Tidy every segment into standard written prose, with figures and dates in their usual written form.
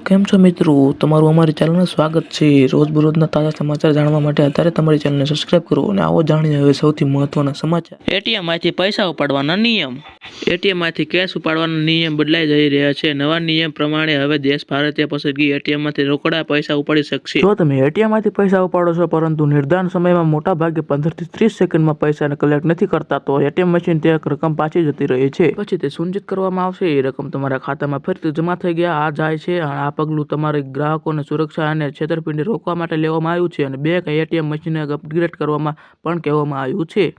કેમ છો મિત્રો? તમારું અમારી ચેનલમાં સ્વાગત છે. રોજબરોજના તાજા સમાચાર જાણવા માટે અત્યારે તમારી ચેનલને સબસ્ક્રાઇબ કરો અને આવો જાણીએ હવે સૌથી મહત્વના સમાચાર. એટીએમમાંથી પૈસા ઉપાડવાના નિયમ. એટીએમમાંથી કેશ ઉપાડવાના નિયમ બદલાઈ જઈ રહ્યા છે. નવા નિયમ પ્રમાણે હવે દેશ ભારતીય પસંદગી એટીએમમાંથી રોકડા પૈસા ઉપાડી શકશે. જો તમે એટીએમમાંથી પૈસા ઉપાડો છો પરંતુ નિર્ધારિત સમયમાં મોટા ભાગે 15 થી 30 સેકન્ડમાં પૈસાને કલેક્ટ નથી કરતા તો એટીએમ મશીન તે રકમ પાછી જતી રહી છે. પછી તે સુનિશ્ચિત કરવામાં આવશે એ રકમ તમારા ખાતામાં ફરીથી જમા થઈ ગયા આ જાય છે. આ પગલું તમારે ગ્રાહકોને સુરક્ષા અને છેતરપિંડી રોકવા માટે લેવામાં આવ્યું છે અને બેંક એટીએમ મશીનને અપગ્રેડ કરવામાં પણ કહેવામાં આવ્યું છે.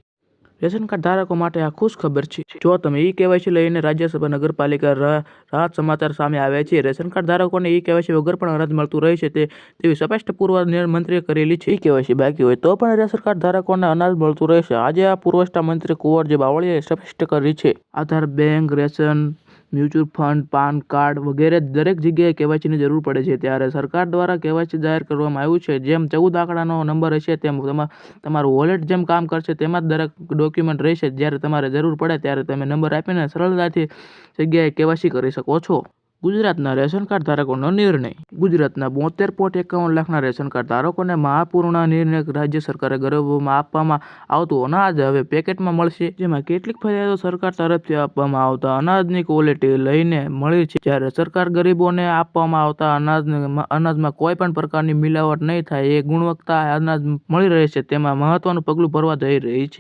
રેશન કાર્ડ ધારકો માટે આ ખુશ ખબર છે. જો તમે ઈ-કેવાયસી લઈને રાજ્યસભા નગરપાલિકા રાહત સમાચાર સામે આવ્યા છે. રેશન કાર્ડ ધારકોને ઈ-કેવાયસી વગર પણ અનાજ મળતું રહે છે તેવી સ્પષ્ટ પૂર્વ મંત્રીએ કરેલી છે. ઈ-કેવાયસી બાકી હોય તો પણ રેશન કાર્ડ ધારકોને અનાજ મળતું રહેશે. આજે આ પુરવઠા મંત્રી કુંવરજી બાવળિયાએ સ્પષ્ટ કરી છે. Aadhaar, bank, ration, mutual fund, PAN card વગેરે દરેક જગ્યાએ કેવાયસીની જરૂર પડે છે. ત્યારે સરકાર દ્વારા કેવાયસી જાહેર કરવામાં આવ્યું છે. જેમ 14 આંકડાનો નંબર હશે તેમ તમારું વોલેટ જેમ કામ કરશે તેમાં જ દરેક ડોક્યુમેન્ટ રહેશે. જ્યારે તમારે જરૂર પડે ત્યારે તમે નંબર આપીને સરળતાથી જગ્યાએ કેવાયસી કરી શકો છો. ગુજરાતના રેશન કાર્ડ ધારકોનો નિર્ણય. ગુજરાતના 72.51 લાખના રેશન કાર્ડ ધારકોને મહત્વપૂર્ણ નિર્ણય. રાજ્ય સરકારે ગરીબોમાં આપવામાં આવતું અનાજ હવે પેકેટમાં મળશે. જેમાં કેટલીક ફરિયાદો સરકાર તરફથી આપવામાં આવતા અનાજની ક્વોલિટી લઈને મળી છે. જ્યારે સરકાર ગરીબોને આપવામાં આવતા અનાજમાં કોઈ પણ પ્રકારની મિલાવટ નહીં થાય એ ગુણવત્તા અનાજ મળી રહેશે તેમાં મહત્વનું પગલું ભરવા જઈ રહી છે.